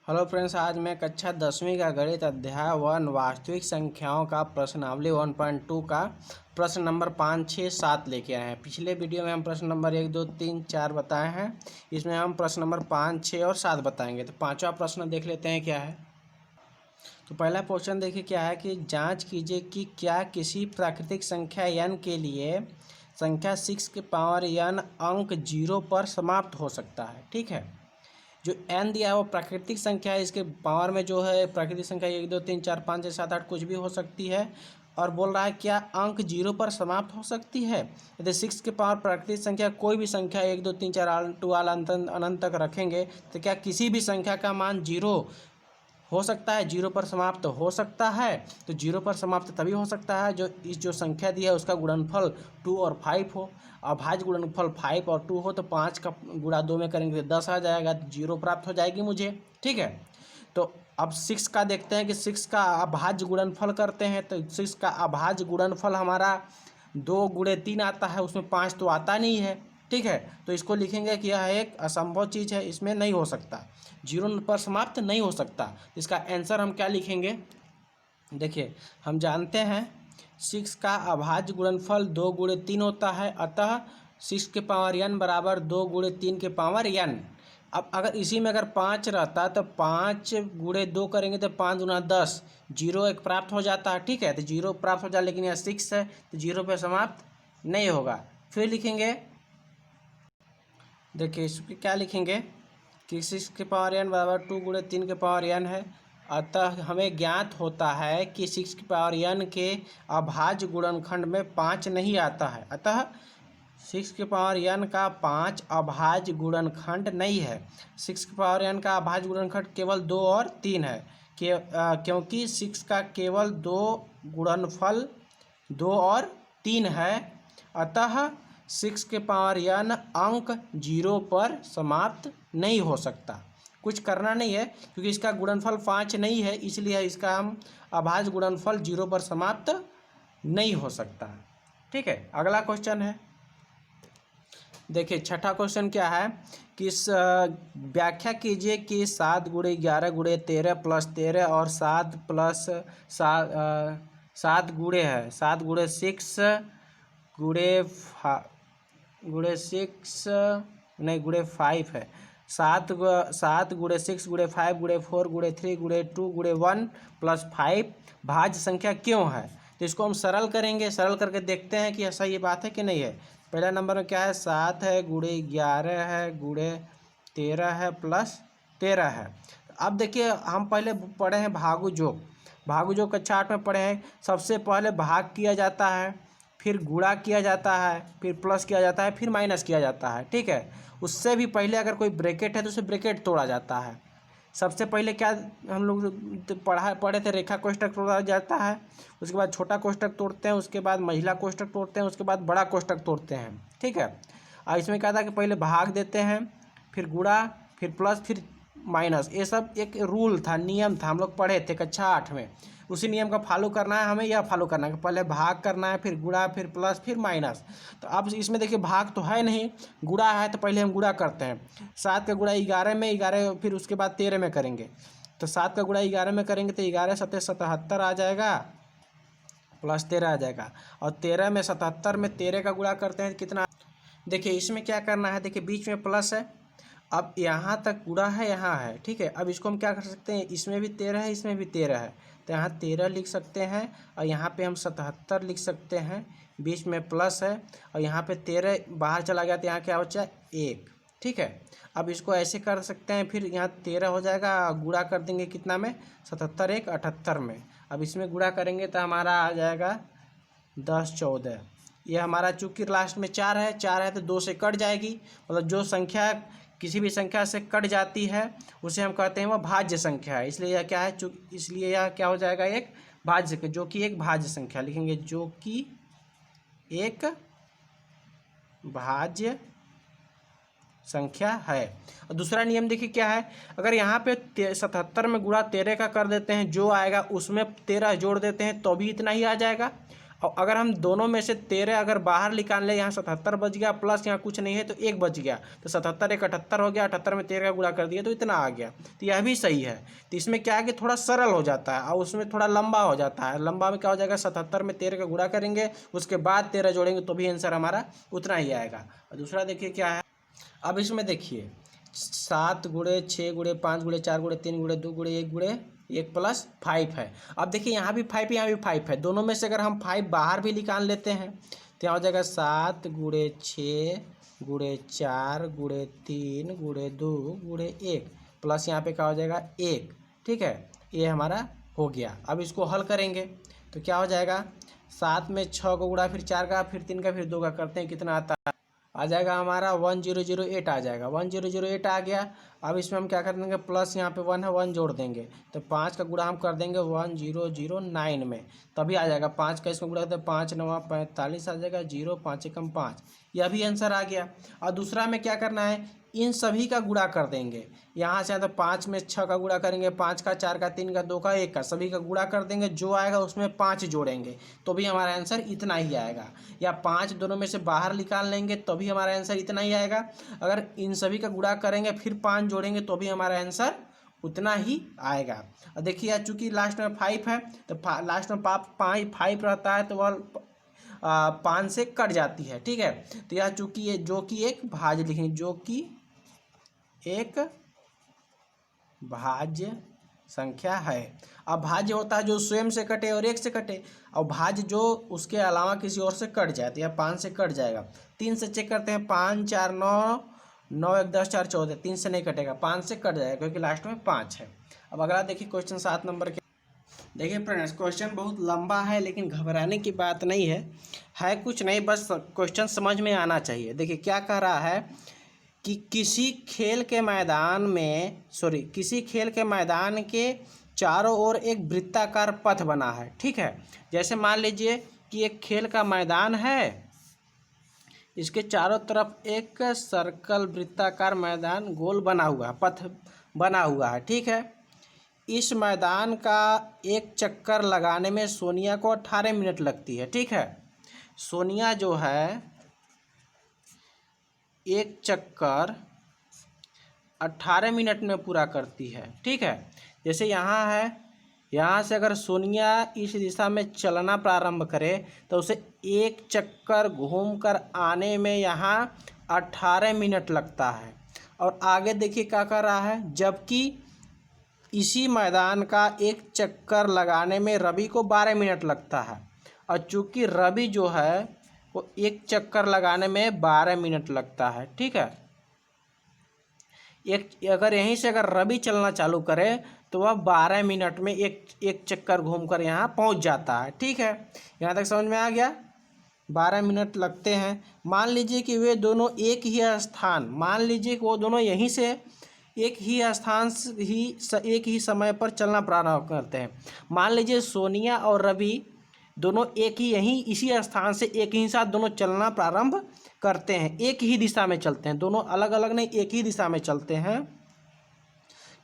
Hello friends, आज मैं कक्षा 10वीं का गणित अध्याय 1 वास्तविक संख्याओं का प्रश्नावली 1.2 का प्रश्न नंबर 5, 6, 7 लेके आए हैं। पिछले वीडियो में हम प्रश्न नंबर 1, 2, 3, 4 बताए हैं। इसमें हम प्रश्न नंबर 5, 6 और 7 बताएंगे। तो पांचवा प्रश्न देख लेते हैं क्या है। तो पहला क्वेश्चन देखिए क्या है कि जाँच कीजिए कि क्या किसी प्राकृतिक संख्या n के लिए संख्या 6 के पावर n अंक 0 पर समाप्त हो सकता है। ठीक है, जो n दिया है वो प्राकृतिक संख्या है। इसके पावर में जो है प्राकृतिक संख्या 1, 2, 3, 4, 5, 6, 7, 8 कुछ भी हो सकती है। और बोल रहा है क्या अंक 0 पर समाप्त हो सकती है। यदि 6 के पावर प्राकृतिक संख्या कोई भी संख्या 1, 2, 3, 4 टू आल अनंत तक रखेंगे तो क्या किसी भी संख्या का मान 0 हो सकता है, 0 पर समाप्त हो सकता है। तो 0 पर समाप्त तभी हो सकता है जो संख्या दी है उसका गुणनफल 2 और 5 हो। अभाज्य गुणनफल 5 और 2 हो तो 5 का गुणा 2 में करेंगे तो 10 आ जाएगा, तो 0 प्राप्त हो जाएगी मुझे। ठीक है, तो अब 6 का देखते हैं कि 6 का अभाज्य गुणनफल करते हैं। तो 6 का अभाज्य गुणनफल हमारा 2 गुणे 3 आता है, उसमें 5 तो आता नहीं है। ठीक है, तो इसको लिखेंगे कि यह एक असंभव चीज़ है, इसमें नहीं हो सकता, 0 पर समाप्त नहीं हो सकता। इसका आंसर हम क्या लिखेंगे, देखिए हम जानते हैं 6 का अभाज्य गुणनफल 2 गुणे 3 होता है, अतः 6 के पावर n बराबर 2 गुणे 3 के पावर n। अब अगर इसी में अगर 5 रहता तो 5 गुणे 2 करेंगे तो 5 गुना 10, 0 एक प्राप्त हो जाता है। ठीक है, तो 0 प्राप्त हो जाए, लेकिन यह 6 है तो 0 पे समाप्त नहीं होगा। फिर लिखेंगे, देखिए इस पर क्या लिखेंगे कि 6 के पावर n बराबर 2 गुणे 3 के पावर n है। अतः हमें ज्ञात होता है कि 6 की पावर n के अभाज्य गुणनखंड में 5 नहीं आता है। अतः 6 की पावर n का 5 अभाज्य गुणनखंड नहीं है। 6 की पावर n का अभाज्य गुणनखंड केवल 2 और 3 है क्योंकि 6 का केवल 2 गुणनफल 2 और 3 है। अतः 6 के पावर n अंक 0 पर समाप्त नहीं हो सकता। कुछ करना नहीं है क्योंकि इसका गुणनफल 5 नहीं है, इसलिए इसका हम अभाज्य गुणनफल 0 पर समाप्त नहीं हो सकता। ठीक है, अगला क्वेश्चन है, देखिए छठा क्वेश्चन क्या है कि व्याख्या कीजिए कि 7 गुणे 11 गुणे 13 प्लस 13 और 7 प्लस 7 गुणे है 7 गुणे 6 गुणे 6 नहीं गुणे 5 है। 7 गुणे 6 गुणे 5 गुणे 4 गुणे 3 गुणे 2 गुणे 1 प्लस 5 भाज्य संख्या क्यों है। तो इसको हम सरल करेंगे, सरल करके देखते हैं कि ऐसा ये बात है कि नहीं है। पहला नंबर में क्या है, 7 है गुणे 11 है गुणे 13 है प्लस 13 है। अब देखिए हम पहले पढ़े हैं भागु योग, भागु योग कक्षा 8 में पढ़े हैं। सबसे पहले भाग किया जाता है, फिर गुणा किया जाता है, फिर प्लस किया जाता है, फिर माइनस किया जाता है। ठीक है, उससे भी पहले अगर कोई ब्रैकेट है तो उसे ब्रैकेट तोड़ा जाता है। सबसे पहले क्या हम लोग पढ़े थे, रेखा कोष्ठक तोड़ा जाता है, उसके बाद छोटा कोष्ठक तोड़ते हैं, उसके बाद महिला कोष्ठक तोड़ते हैं, उसके बाद बड़ा कोष्ठक तोड़ते हैं। ठीक है, और इसमें क्या था कि पहले भाग देते हैं, फिर गुणा, फिर प्लस, फिर माइनस। ये सब एक रूल था, नियम था, हम लोग पढ़े थे कक्षा 8 में। उसी नियम का फॉलो करना है हमें, यह फॉलो करना है, पहले भाग करना है, फिर गुणा, फिर प्लस, फिर माइनस। तो अब इसमें देखिए भाग तो है नहीं, गुणा है, तो पहले हम गुणा करते हैं। 7 का गुणा 11 में, 11 फिर उसके बाद 13 में करेंगे। तो 7 का गुणा 11 में करेंगे तो 11 7 77 आ जाएगा प्लस 13 आ जाएगा। और 13 में 77 में 13 का गुणा करते हैं कितना। देखिए इसमें क्या करना है, देखिए बीच में प्लस है, अब यहाँ तक गुणा है, यहाँ है। ठीक है, अब इसको हम क्या कर सकते हैं, इसमें भी 13 है, इसमें भी 13 है, तो यहाँ 13 लिख सकते हैं और यहाँ पे हम 77 लिख सकते हैं। बीच में प्लस है और यहाँ पे 13 बाहर चला गया तो यहाँ क्या बचा 1। ठीक है, अब इसको ऐसे कर सकते हैं, फिर यहाँ 13 हो जाएगा, गुणा कर देंगे कितना में, 77 1 78 में। अब इसमें गुणा करेंगे तो हमारा आ जाएगा 10 14। ये हमारा चूँकि लास्ट में 4 है तो 2 से कट जाएगी, मतलब जो संख्या किसी भी संख्या से कट जाती है उसे हम कहते हैं वह भाज्य संख्या है। इसलिए यह क्या है, इसलिए यह क्या हो जाएगा, एक भाज्य, जो कि एक भाज्य संख्या लिखेंगे, जो कि एक भाज्य संख्या है। और दूसरा नियम देखिए क्या है, अगर यहाँ पे 77 में गुणा 13 का कर देते हैं, जो आएगा उसमें 13 जोड़ देते हैं तो भी इतना ही आ जाएगा। और अगर हम दोनों में से 13 अगर बाहर निकाल लें, यहाँ 77 बच गया, प्लस यहाँ कुछ नहीं है तो 1 बच गया, तो 77 एक 78 हो गया, 78 में 13 का गुणा कर दिया तो इतना आ गया। तो यह भी सही है। तो इसमें क्या है कि थोड़ा सरल हो जाता है और उसमें थोड़ा लंबा हो जाता है। लंबा में क्या हो जाएगा, 77 में 13 का गुणा करेंगे, उसके बाद 13 जोड़ेंगे तो भी आंसर हमारा उतना ही आएगा। और दूसरा देखिए क्या है, अब इसमें देखिए 7 गुणे 6 गुणे 5 गुणे 4 गुणे 3 गुणे 2 गुणे 1 गुणे 1 प्लस 5 है। अब देखिए यहाँ भी 5 यहाँ भी 5 है, दोनों में से अगर हम 5 बाहर भी निकाल लेते हैं तो यहाँ हो जाएगा 7 गुणे 6 गुणे 4 गुणे 3 गुणे 2 गुणे 1 प्लस यहाँ पे क्या हो जाएगा 1। ठीक है, ये हमारा हो गया। अब इसको हल करेंगे तो क्या हो जाएगा, 7 में 6 को गुणा, फिर 4 का, फिर 3 का, फिर 2 का करते हैं, कितना आता है, आ जाएगा हमारा 1008 आ जाएगा। 1008 आ गया। अब इसमें हम क्या कर देंगे, प्लस यहाँ पे 1 है, 1 जोड़ देंगे तो 5 का गुणा हम कर देंगे 1009 में, तभी आ जाएगा। 5 का इसमें गुणा करते हैं 5 9 45 आ जाएगा, 0 5 एकम 5, यह भी आंसर आ गया। और दूसरा में क्या करना है, इन सभी का गुणा कर देंगे। यहाँ से तो 5 में 6 का गुणा करेंगे, 5 का 4 का 3 का 2 का 1 का, सभी का गुणा कर देंगे, जो आएगा उसमें 5 जोड़ेंगे तो भी हमारा आंसर इतना ही आएगा। या 5 दोनों में से बाहर निकाल लेंगे तो भी हमारा आंसर इतना ही आएगा। अगर इन सभी का गुणा करेंगे फिर 5 जोड़ेंगे तो भी हमारा आंसर उतना ही आएगा। और देखिए चूँकि लास्ट में 5 है तो लास्ट में 5 रहता है तो वह 5 से कट जाती है। ठीक है, तो यह चूँकि ये जो कि एक भाज्य लिखेंगे, जो कि एक भाज्य संख्या है। अब भाज्य होता है जो स्वयं से कटे और 1 से कटे, और भाज्य जो उसके अलावा किसी और से कट जाए, तो यह 5 से कट जाएगा। 3 से चेक करते हैं, 5 4 9 9 1 10 4 14, 3 से नहीं कटेगा, 5 से कट जाएगा क्योंकि लास्ट में 5 है। अब अगला देखिए क्वेश्चन 7 नंबर के। देखिए फ्रेंड्स, क्वेश्चन बहुत लंबा है लेकिन घबराने की बात नहीं है कुछ नहीं, बस क्वेश्चन समझ में आना चाहिए। देखिए क्या कह रहा है कि किसी खेल के मैदान के चारों ओर एक वृत्ताकार पथ बना है। ठीक है, जैसे मान लीजिए कि एक खेल का मैदान है, इसके चारों तरफ एक सर्कल वृत्ताकार मैदान गोल बना हुआ है, पथ बना हुआ है। ठीक है, इस मैदान का एक चक्कर लगाने में सोनिया को 18 मिनट लगती है। ठीक है, सोनिया जो है एक चक्कर 18 मिनट में पूरा करती है। ठीक है, जैसे यहाँ है, यहाँ से अगर सोनिया इस दिशा में चलना प्रारंभ करे तो उसे एक चक्कर घूमकर आने में यहाँ 18 मिनट लगता है। और आगे देखिए क्या कर रहा है, जबकि इसी मैदान का एक चक्कर लगाने में रवि को 12 मिनट लगता है, और चूँकि रवि जो है वो एक चक्कर लगाने में 12 मिनट लगता है। ठीक है, अगर यहीं से अगर रवि चलना चालू करे तो वह 12 मिनट में एक चक्कर घूमकर यहाँ पहुँच जाता है। ठीक है, यहाँ तक समझ में आ गया। 12 मिनट लगते हैं। मान लीजिए कि वे दोनों एक ही समय पर चलना प्रारंभ करते हैं। मान लीजिए सोनिया और रवि दोनों इसी स्थान से एक ही साथ दोनों चलना प्रारंभ करते हैं, एक ही दिशा में चलते हैं, दोनों अलग अलग नहीं एक ही दिशा में चलते हैं।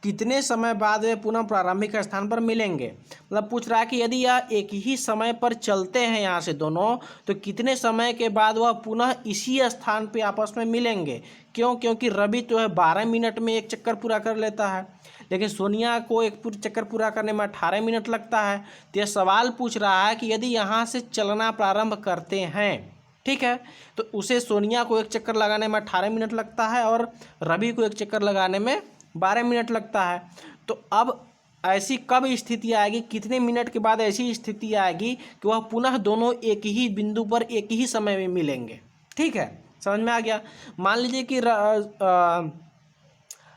कितने समय बाद वे पुनः प्रारंभिक स्थान पर मिलेंगे, मतलब पूछ रहा है कि यदि यह एक ही समय पर चलते हैं यहाँ से दोनों, तो कितने समय के बाद वह पुनः इसी स्थान पे आपस में मिलेंगे। क्यों? क्योंकि रवि तो है 12 मिनट में एक चक्कर पूरा कर लेता है, लेकिन सोनिया को एक चक्कर पूरा करने में 18 मिनट लगता है। तो यह सवाल पूछ रहा है कि यदि यहाँ से चलना प्रारंभ करते हैं, ठीक है, तो उसे सोनिया को एक चक्कर लगाने में 18 मिनट लगता है और रवि को एक चक्कर लगाने में 12 मिनट लगता है। तो अब ऐसी कब स्थिति आएगी, कितने मिनट के बाद ऐसी स्थिति आएगी कि वह पुनः दोनों एक ही बिंदु पर एक ही समय में मिलेंगे। ठीक है, समझ में आ गया। मान लीजिए कि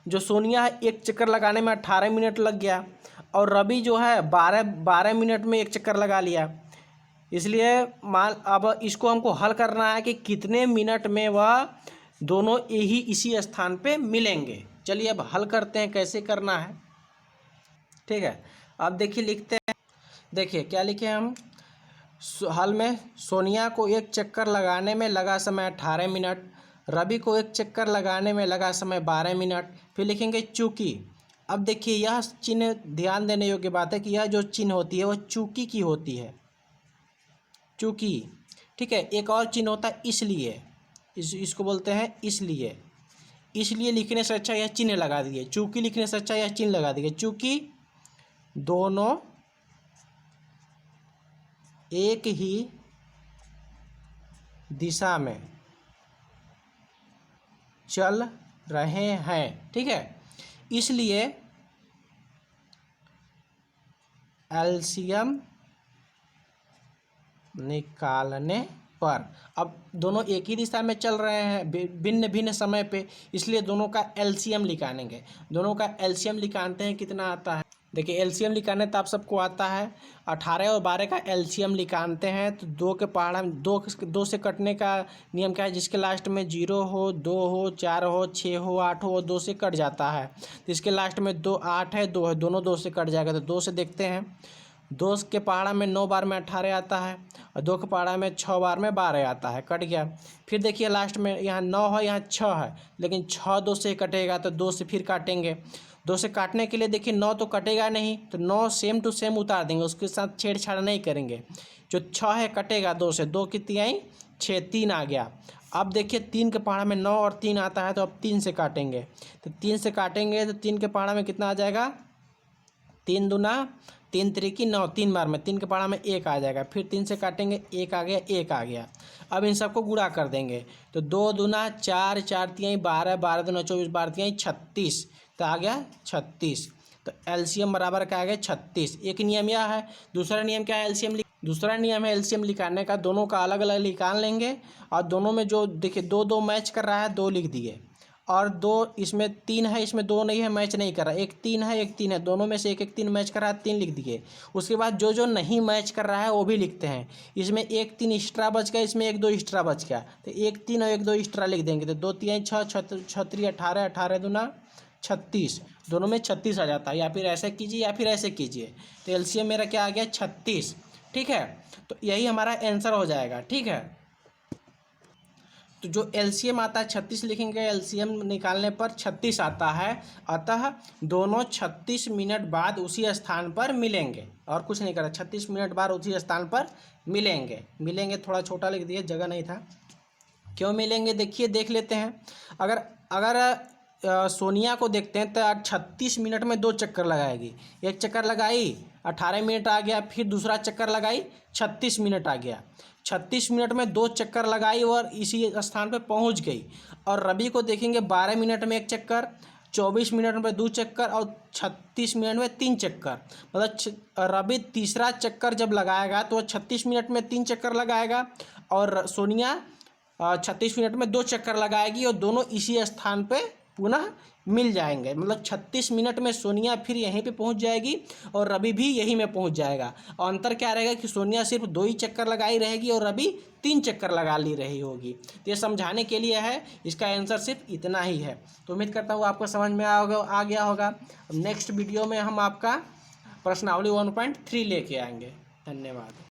जो सोनिया है एक चक्कर लगाने में 18 मिनट लग गया और रवि जो है 12 मिनट में एक चक्कर लगा लिया। इसलिए अब इसको हमको हल करना है कि कितने मिनट में वह दोनों इसी स्थान पे मिलेंगे। चलिए अब हल करते हैं, कैसे करना है। ठीक है, अब देखिए लिखते हैं। देखिए क्या लिखे हम हल में, सोनिया को एक चक्कर लगाने में लगा समय 18 मिनट, रवि को एक चक्कर लगाने में लगा समय 12 मिनट। फिर लिखेंगे चूँकि। अब देखिए यह चिन्ह ध्यान देने योग्य बात है कि यह जो चिन्ह होती है वह चूँकि की होती है। चूँकि, ठीक है। एक और चिन्ह होता है इसलिए, इसको बोलते हैं इसलिए। इसलिए लिखने से अच्छा यह चिन्ह लगा दिए, चूँकि लिखने से अच्छा यह चिन्ह लगा दिए। चूँकि दोनों एक ही दिशा में चल रहे हैं, ठीक है, इसलिए एलसीएम निकालने पर, अब दोनों एक ही दिशा में चल रहे हैं भिन्न भिन्न समय पे, इसलिए दोनों का एलसीएम निकालेंगे। दोनों का एलसीएम निकालते हैं, कितना आता है, देखिए एलसीएम निकालने तो आप सबको आता है। 18 और 12 का एलसीएम निकालते हैं तो दो के पहाड़ा में दो से कटने का नियम क्या है, जिसके लास्ट में 0 हो, 2 हो, 4 हो, 6 हो, 8 हो, 2 से कट जाता है। तो इसके लास्ट में 2 8 है, 2 है, दोनों 2 से कट जाएगा। तो 2 से देखते हैं, 2 के पहाड़ा में 9 बार में 18 आता है और 2 के पहाड़ा में 6 बार में 12 आता है, कट गया। फिर देखिए लास्ट में यहाँ 9 है, यहाँ 6 है, लेकिन 6 2 से कटेगा तो 2 से फिर काटेंगे। 2 से काटने के लिए देखिए 9 तो कटेगा नहीं, तो 9 सेम टू सेम उतार देंगे, उसके साथ छेड़छाड़ नहीं करेंगे। जो 6 है कटेगा 2 से, 2 की 3 6, 3 आ गया। अब देखिए 3 के पहाड़ा में 9 और 3 आता है, तो अब 3 से काटेंगे। तो 3 से काटेंगे तो 3 के पहाड़ा में कितना आ जाएगा, 3 दूना 3 त्रिकी 9, 3 बार में 3 के पहाड़ा में 1 आ जाएगा। फिर 3 से काटेंगे, 1 आ गया, 1 आ गया। अब इन सबको गुणा कर देंगे, तो 2 दूना 4, 4 तिहाई 12, 12 दूना 24, 12 तिहाई 36, तो आ गया 36। तो एलसीएम बराबर क्या आ गया, 36। एक नियम यह है। दूसरा नियम क्या है, दूसरा नियम है एलसीएम निकालने का, दोनों का अलग अलग निकाल लेंगे और दोनों में जो देखिए 2 2 मैच कर रहा है, 2 लिख दिए, और 2 इसमें 3 है, इसमें 2 नहीं है, मैच नहीं कर रहा, एक 3 है, एक 3 है, दोनों में से एक 3 मैच कर रहा है, 3 लिख दिए। उसके बाद जो जो नहीं मैच कर रहा है वो भी लिखते हैं। इसमें 1 3 एक्स्ट्रा बच गया, इसमें 1 2 एक्स्ट्रा बच गया, तो 1 3 और 1 2 एक्स्ट्रा लिख देंगे। तो 2 3 6, 6 18, 18 दूना 36, दोनों में 36 आ जाता है। या फिर ऐसे कीजिए या फिर ऐसे कीजिए, तो एलसीएम मेरा क्या आ गया, 36, ठीक है। तो यही हमारा आंसर हो जाएगा, ठीक है। तो जो एलसीएम आता है 36 लिखेंगे, एलसीएम निकालने पर 36 आता है, अतः दोनों 36 मिनट बाद उसी स्थान पर मिलेंगे, और कुछ नहीं करा, 36 मिनट बाद उसी स्थान पर मिलेंगे थोड़ा छोटा लिख दिए, जगह नहीं था। क्यों मिलेंगे, देखिए देख लेते हैं। अगर सोनिया को देखते हैं तो 36 मिनट में 2 चक्कर लगाएगी। एक चक्कर लगाई 18 मिनट आ गया, फिर दूसरा चक्कर लगाई 36 मिनट आ गया। 36 मिनट में 2 चक्कर लगाई और इसी स्थान पे पहुंच गई। और रवि को देखेंगे 12 मिनट में 1 चक्कर, 24 मिनट में 2 चक्कर और 36 मिनट में 3 चक्कर। मतलब रवि तीसरा चक्कर जब लगाएगा तो 36 मिनट में 3 चक्कर लगाएगा, और सोनिया 36 मिनट में 2 चक्कर लगाएगी, और दोनों इसी स्थान पे पुनः मिल जाएंगे। मतलब 36 मिनट में सोनिया फिर यहीं पे पहुंच जाएगी और रवि भी यहीं में पहुंच जाएगा। और अंतर क्या रहेगा कि सोनिया सिर्फ 2 ही चक्कर लगाई रहेगी और रवि 3 चक्कर लगा ली रही होगी। तो ये समझाने के लिए है, इसका आंसर सिर्फ इतना ही है। तो उम्मीद करता हूँ आपको समझ में आ गया होगा। नेक्स्ट वीडियो में हम आपका प्रश्नावली 1.3 लेके आएंगे। धन्यवाद।